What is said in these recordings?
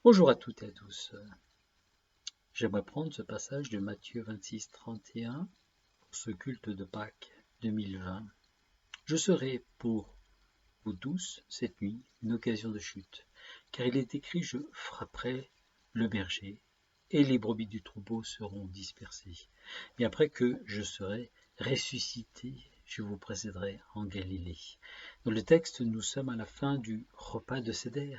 Bonjour à toutes et à tous. J'aimerais prendre ce passage de Matthieu 26, 31 pour ce culte de Pâques 2020. Je serai pour vous tous cette nuit une occasion de chute, car il est écrit: je frapperai le berger, et les brebis du troupeau seront dispersées. Mais après que je serai ressuscité, je vous précéderai en Galilée. Dans le texte, nous sommes à la fin du repas de Seder,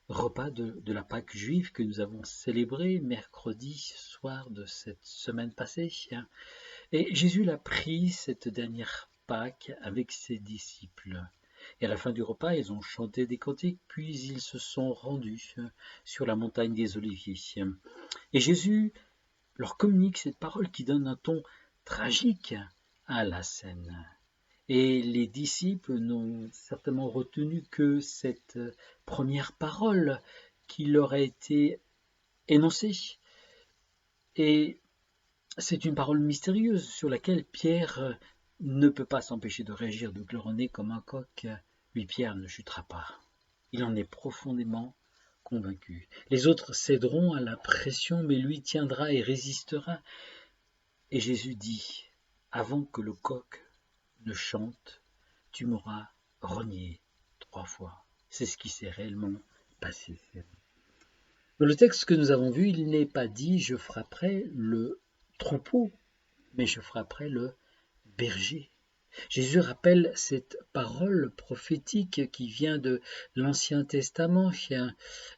repas de la Pâque juive que nous avons célébré mercredi soir de cette semaine passée. Et Jésus l'a pris cette dernière Pâque avec ses disciples. Et à la fin du repas, ils ont chanté des cantiques, puis ils se sont rendus sur la montagne des Oliviers. Et Jésus leur communique cette parole qui donne un ton tragique à la scène. Et les disciples n'ont certainement retenu que cette première parole qui leur a été énoncée. Et c'est une parole mystérieuse sur laquelle Pierre ne peut pas s'empêcher de réagir, de claironner comme un coq. Lui, Pierre, ne chutera pas. Il en est profondément convaincu. Les autres céderont à la pression, mais lui tiendra et résistera. Et Jésus dit: avant que le coq ne chante, tu m'auras renié 3 fois. C'est ce qui s'est réellement passé. Dans le texte que nous avons vu, il n'est pas dit: je frapperai le troupeau, mais je frapperai le berger. Jésus rappelle cette parole prophétique qui vient de l'Ancien Testament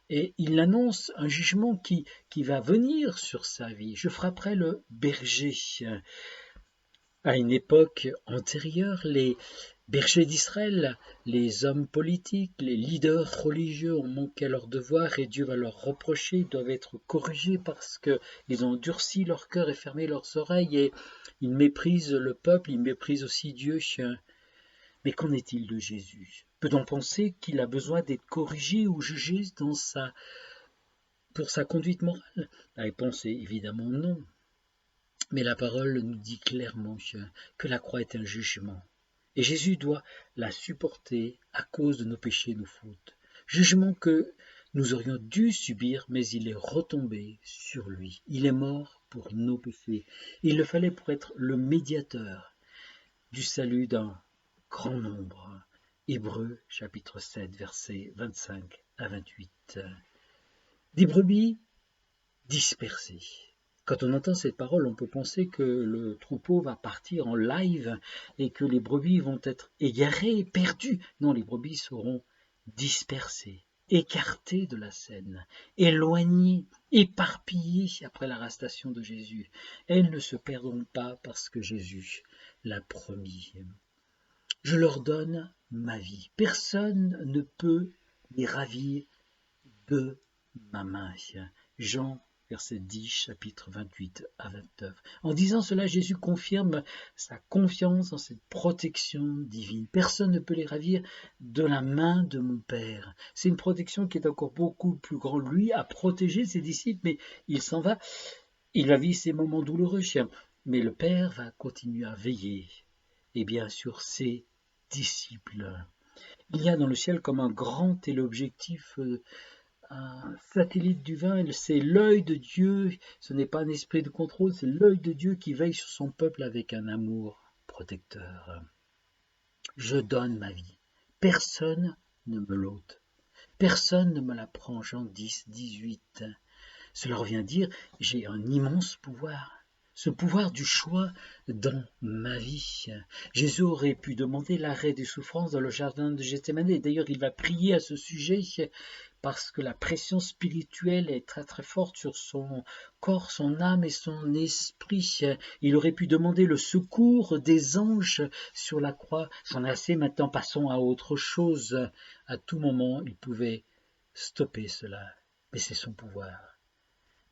et il annonce un jugement qui va venir sur sa vie. Je frapperai le berger. À une époque antérieure, les bergers d'Israël, les hommes politiques, les leaders religieux ont manqué à leur devoir et Dieu va leur reprocher, ils doivent être corrigés parce qu'ils ont durci leur cœur et fermé leurs oreilles et ils méprisent le peuple, ils méprisent aussi Dieu. Mais qu'en est-il de Jésus? Peut-on penser qu'il a besoin d'être corrigé ou jugé pour sa conduite morale? La réponse est évidemment non. Mais la parole nous dit clairement que la croix est un jugement. Et Jésus doit la supporter à cause de nos péchés et nos fautes. Jugement que nous aurions dû subir, mais il est retombé sur lui. Il est mort pour nos péchés. Il le fallait pour être le médiateur du salut d'un grand nombre. Hébreux chapitre 7, versets 25 à 28. Des brebis dispersées. Quand on entend cette parole, on peut penser que le troupeau va partir en live et que les brebis vont être égarées, perdues. Non, les brebis seront dispersées, écartées de la scène, éloignées, éparpillées après l'arrestation de Jésus. Elles ne se perdront pas parce que Jésus l'a promis. Je leur donne ma vie. Personne ne peut les ravir de ma main. Jean verset 10, chapitre 28 à 29. En disant cela, Jésus confirme sa confiance dans cette protection divine. Personne ne peut les ravir de la main de mon Père. C'est une protection qui est encore beaucoup plus grande. Lui a protégé ses disciples, mais il s'en va. Il va vivre ces moments douloureux, mais le Père va continuer à veiller. Et bien sûr, ses disciples. Il y a dans le ciel comme un grand téléobjectif, un satellite divin, c'est l'œil de Dieu, ce n'est pas un esprit de contrôle, c'est l'œil de Dieu qui veille sur son peuple avec un amour protecteur. Je donne ma vie, personne ne me l'ôte, personne ne me la prend. Jean 10, 18. Cela revient dire: j'ai un immense pouvoir. Ce pouvoir du choix dans ma vie. Jésus aurait pu demander l'arrêt des souffrances dans le jardin de Gethsémane. D'ailleurs, il va prier à ce sujet parce que la pression spirituelle est très très forte sur son corps, son âme et son esprit. Il aurait pu demander le secours des anges sur la croix. J'en ai assez, maintenant passons à autre chose. À tout moment, il pouvait stopper cela. Mais c'est son pouvoir.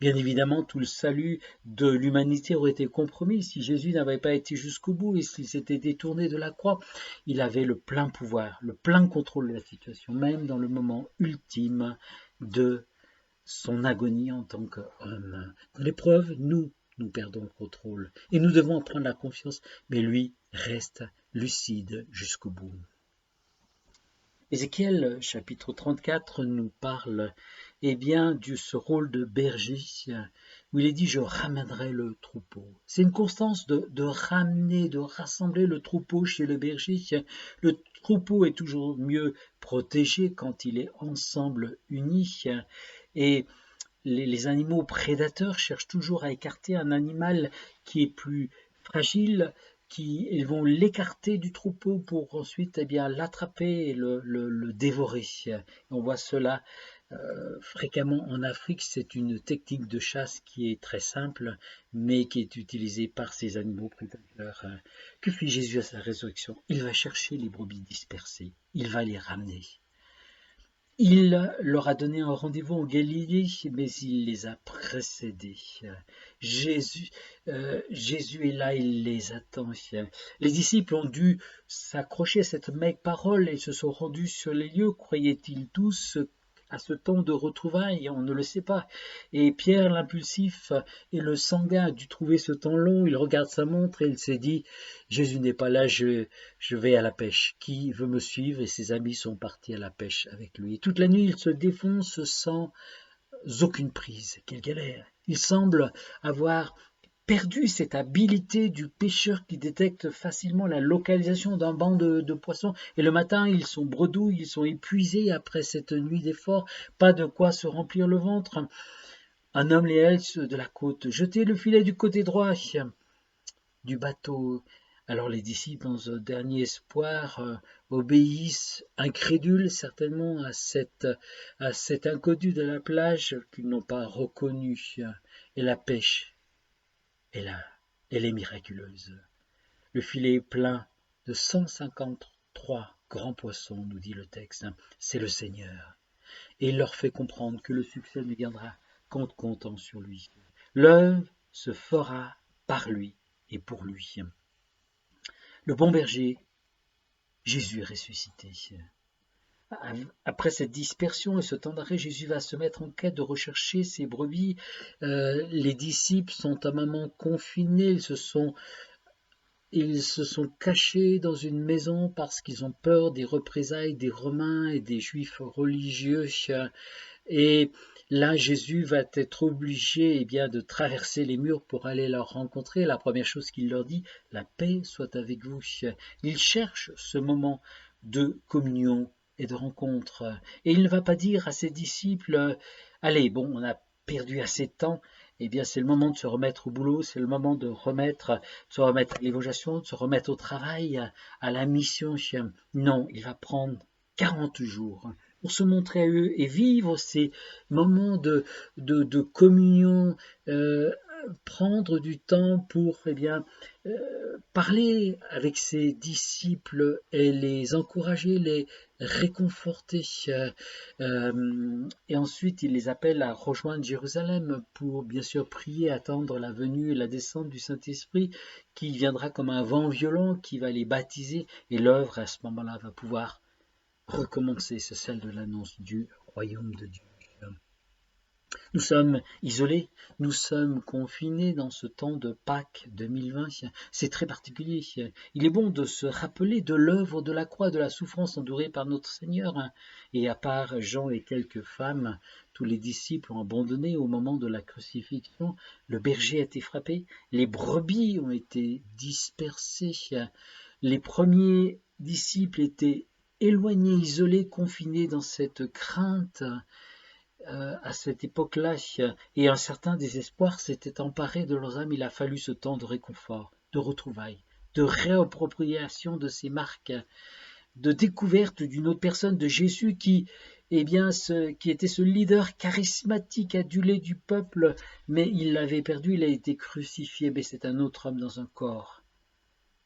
Bien évidemment, tout le salut de l'humanité aurait été compromis si Jésus n'avait pas été jusqu'au bout et s'il s'était détourné de la croix. Il avait le plein pouvoir, le plein contrôle de la situation, même dans le moment ultime de son agonie en tant qu'homme. Dans l'épreuve, nous perdons le contrôle et nous devons en prendre la confiance, mais lui reste lucide jusqu'au bout. Ézéchiel, chapitre 34, nous parle bien, de ce rôle de berger, où il est dit « je ramènerai le troupeau ». C'est une constance de ramener, de rassembler le troupeau chez le berger. Le troupeau est toujours mieux protégé quand il est ensemble uni. Et les animaux prédateurs cherchent toujours à écarter un animal qui est plus fragile, ils vont l'écarter du troupeau pour ensuite l'attraper et le dévorer. On voit cela fréquemment en Afrique. C'est une technique de chasse qui est très simple, mais qui est utilisée par ces animaux prédateurs. Que fit Jésus à sa résurrection? Il va chercher les brebis dispersées, il va les ramener. Il leur a donné un rendez-vous en Galilée, mais il les a précédés. Jésus est là, il les attend. Les disciples ont dû s'accrocher à cette maigre parole et se sont rendus sur les lieux. Croyaient-ils tous à ce temps de retrouvailles? On ne le sait pas. Et Pierre, l'impulsif et le sanguin, a dû trouver ce temps long. Il regarde sa montre et il s'est dit « Jésus n'est pas là, je vais à la pêche. Qui veut me suivre ?» Et ses amis sont partis à la pêche avec lui. Et toute la nuit, il se défonce sans aucune prise. Quelle galère! Il semble avoir perdu cette habileté du pêcheur qui détecte facilement la localisation d'un banc de poissons. Et le matin, ils sont bredouilles, ils sont épuisés après cette nuit d'efforts. Pas de quoi se remplir le ventre. Un homme les hèle de la côte. Jetez le filet du côté droit du bateau. Alors les disciples, dans ce dernier espoir, obéissent, incrédules certainement à cet inconnu de la plage qu'ils n'ont pas reconnu. Et la pêche est là, elle est miraculeuse. Le filet est plein de 153 grands poissons, nous dit le texte. C'est le Seigneur. Et il leur fait comprendre que le succès ne viendra qu'en comptant sur lui. L'œuvre se fera par lui et pour lui. Le bon berger, Jésus est ressuscité. Après cette dispersion et ce temps d'arrêt, Jésus va se mettre en quête de rechercher ses brebis. Les disciples sont à un moment confinés, ils se sont cachés dans une maison parce qu'ils ont peur des représailles des Romains et des Juifs religieux. Et là, Jésus va être obligé de traverser les murs pour aller leur rencontrer. La première chose qu'il leur dit, la paix soit avec vous. Il cherche ce moment de communion et de rencontre. Et il ne va pas dire à ses disciples, allez, bon, on a perdu assez de temps, c'est le moment de se remettre au boulot, c'est le moment de se remettre à l'évangélisation, de se remettre au travail, à la mission. Non, il va prendre 40 jours pour se montrer à eux et vivre ces moments de communion, prendre du temps pour parler avec ses disciples et les encourager, les réconforter. Et ensuite, il les appelle à rejoindre Jérusalem pour bien sûr prier, attendre la venue et la descente du Saint-Esprit qui viendra comme un vent violent qui va les baptiser. Et l'œuvre à ce moment-là va pouvoir recommencer, c'est celle de l'annonce du royaume de Dieu. Nous sommes isolés, nous sommes confinés dans ce temps de Pâques 2020. C'est très particulier. Il est bon de se rappeler de l'œuvre de la croix, de la souffrance endurée par notre Seigneur. Et à part Jean et quelques femmes, tous les disciples ont abandonné au moment de la crucifixion. Le berger a été frappé, les brebis ont été dispersées. Les premiers disciples étaient éloignés, isolés, confinés dans cette crainte. À cette époque-là, et un certain désespoir s'était emparé de leurs âmes. Il a fallu ce temps de réconfort, de retrouvailles, de réappropriation de ces marques, de découverte d'une autre personne, de Jésus qui était ce leader charismatique, adulé du peuple, mais il l'avait perdu, il a été crucifié, mais c'est un autre homme dans un corps.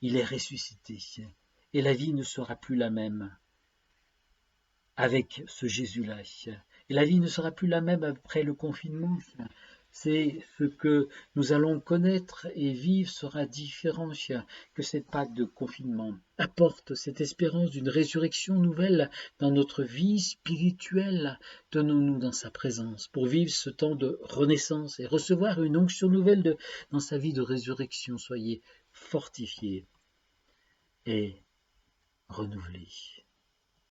Il est ressuscité, et la vie ne sera plus la même avec ce Jésus-là. Et la vie ne sera plus la même après le confinement. C'est ce que nous allons connaître et vivre sera différent que cette Pâque de confinement. Apporte cette espérance d'une résurrection nouvelle dans notre vie spirituelle. Tenons-nous dans sa présence pour vivre ce temps de renaissance et recevoir une onction nouvelle dans sa vie de résurrection. Soyez fortifiés et renouvelés.